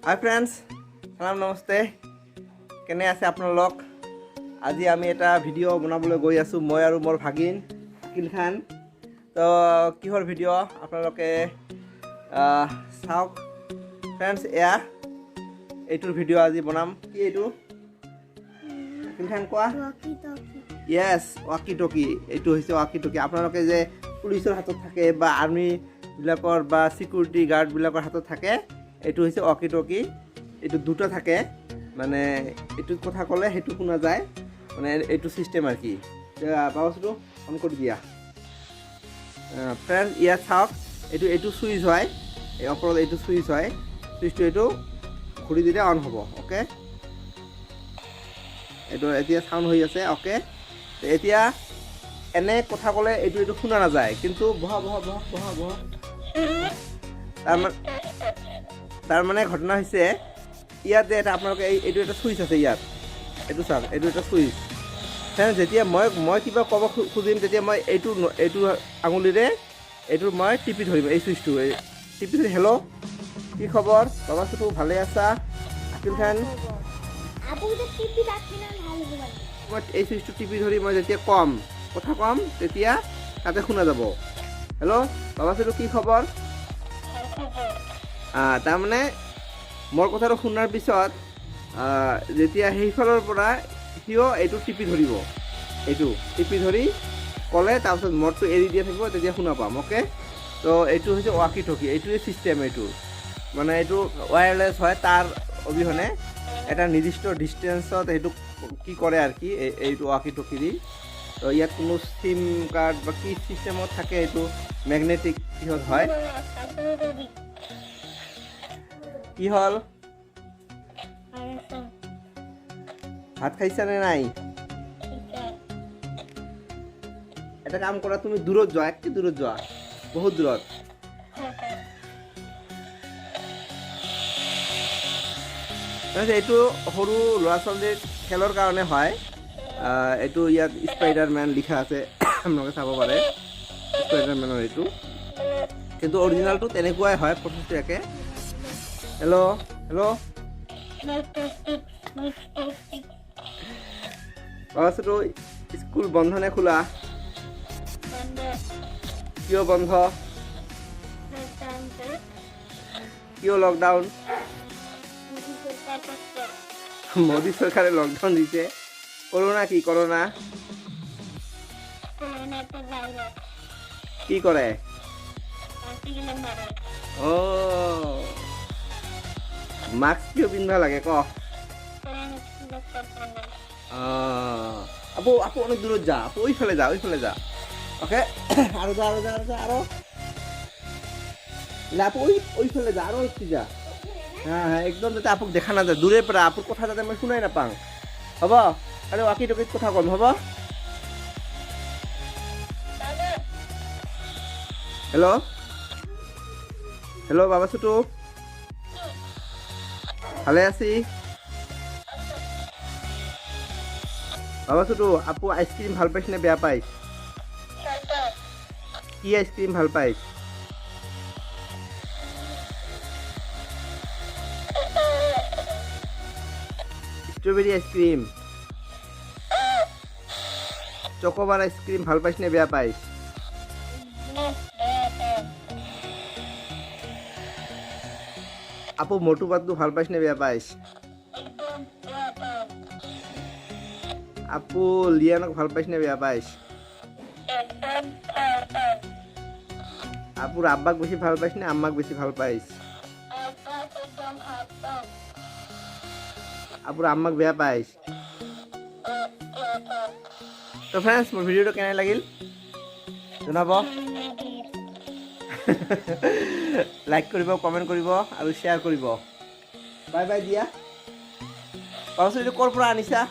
হাই friends, সালাম নমস্তে। কেনে আছে আপোনালোক? আজি আমি এটা ভিডিঅ' বনাবলৈ গৈ আছোঁ, মই আৰু মোৰ ভাগিন আকিল খান। তো কিহৰ ভিডিঅ' আপোনালোকে চাওক ফ্ৰেণ্ডছ। এইটোৰ ভিডিঅ' আজি বনাম। কি এইটো আকিল খান কোৱা? য়েছ, ৱাকি টকি। এইটো হৈছে ৱাকি টকি। আপোনালোকে যে পুলিচৰ হাতত থাকে বা আৰ্মিবিলাকৰ বা চিকিউৰিটি গাৰ্ডবিলাকৰ হাতত থাকে, এইটো হৈছে ৱাকি টকি। এইটো দুটা থাকে, মানে এইটোত কথা ক'লে সেইটো শুনা যায়, মানে এইটো চিষ্টেম আৰু কি। বাবুটো অন কৰি দিয়া ফ্ৰেণ্ড। ইয়াত চাওক, এইটো চুইচ হয়, এই ওপৰত এইটো চুইচ হয়। চুইচটো এইটো ঘূৰি দিলে অন হ'ব। অ'কে, এইটো এতিয়া চাউণ্ড হৈ আছে। অ'কে, এতিয়া এনে কথা ক'লে এইটো শুনা নাযায়, কিন্তু বহা তাৰমানে ঘটনা হৈছে ইয়াত যে এটা আপোনালোকে এইটো এটা চুইচ আছে ইয়াত, এইটো চাওক, এইটো এটা চুইচ। যেতিয়া মই কিবা ক'ব খুজিম, তেতিয়া মই এইটো আঙুলিৰে এইটো মই টিপি ধৰিম, এই চুইচটো টিপি ধৰি। হেল্ল', কি খবৰ বাবা? চুটো ভালে আছা? আকিল খান, মই এই চুইচটো টিপি ধৰি মই যেতিয়া কথা কম তেতিয়া তাতে শুনা যাব। হেল্ল' বাবা চুটো, কি খবৰ? তাৰমানে মোৰ কথাটো শুনাৰ পিছত যেতিয়া সেইফালৰ পৰা সিও এইটো টিপি ধৰিব, এইটো টিপি ধৰি ক'লে, তাৰপিছত মদটো এৰি দিয়া থাকিব, তেতিয়া শুনা পাম। অ'কে, তো এইটো হৈছে ৱাকি টকি। এইটোৱে ছিষ্টেম। এইটো মানে এইটো ৱায়াৰলেছ হয়, তাৰ অবিহনে এটা নিৰ্দিষ্ট ডিষ্টেঞ্চত এইটো কি কৰে আৰু কি, এইটো ৱাকি টকি দি। তো ইয়াত কোনো চিম কাৰ্ড বা কি ছিষ্টেমত থাকে, এইটো মেগনেটিক কিহত হয়। কি হ'ল, ভাত খাইছানে নাই? এটা কাম কৰা, তুমি দূৰত যোৱা, একটু দূৰত যোৱা, বহুত দূৰত। এইটো সৰু ল'ৰা ছোৱালীৰ খেলৰ কাৰণে হয়। এইটো ইয়াত স্পাইডাৰমেন লিখা আছে, আপোনালোকে চাব পাৰে স্পাইডাৰমেনৰ এইটো, কিন্তু অৰিজিনেলটো তেনেকুৱাই হয়, প্ৰচেছটো একে। হেল্ল', বাবাচোটো স্কুল বন্ধ নে খোলা? কিয় বন্ধ? কিয় লকডাউন? মোদী চৰকাৰে লকডাউন দিছে। কৰোণা কি? কৰোণা কি কৰে? মাস্ক কিয় পিন্ধিব লাগে ক? আপু অনেক দূৰত যা, আপু ওইফালে যা। ওকে, আরো যা আপু ওইফালে যা, আরো একটু যা। হ্যাঁ, একদম যাতে আপুক দেখা না যায়, দূরে পৰা আপুৰ কথা যাতে মই শুনাই নাপাং, হ'ব? আৰু ৱাকি টকিত কথা কম, হ'ব? হেল্ল' বাবা চুটো, ভালে আছি? বাবা চুটো, আপু আইসক্রিম ভাল পাইছ নে বেয়া পাইছ? কি আইসক্রিম ভাল পাইছ? স্ট্রবেরি আইসক্রিম, চকোবার আইসক্রিম ভাল পাইছ নে বেয়া পাইছ? আপু মোটু পাতলু ভাল পাইছ নে বেয়া পাইছ? আপু লিয়ানক ভাল পাইছ নে বেয়া পাইছ? আপুর আব্বাক বেশি ভাল পাইছ নে আম্মাক বেশি ভাল পাইছ? আপুর আম্মাক বেয়া পাইছ? তো ফ্ৰেণ্ডছ, মোৰ ভিডিঅ'টো কেনে লাগিল জনাব। লাইক কৰিব, কমেণ্ট কৰিব আৰু শ্বেয়াৰ কৰিব। বাই বাই দিয়া। বাবু এইটো ক'ৰ পৰা আনিছা?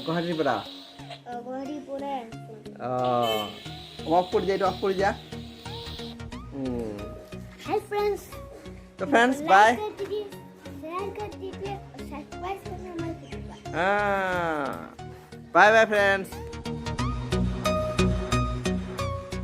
গুৱাহাটীৰ পৰা। অফ কৰি দিয়া, এইটো অফ কৰি দিয়া। हाय फ्रेंड्स, तो फ्रेंड्स बाय। शेयर कर दीजिए और सब्सक्राइब करना मत भूलिएगा। Bye bye friends.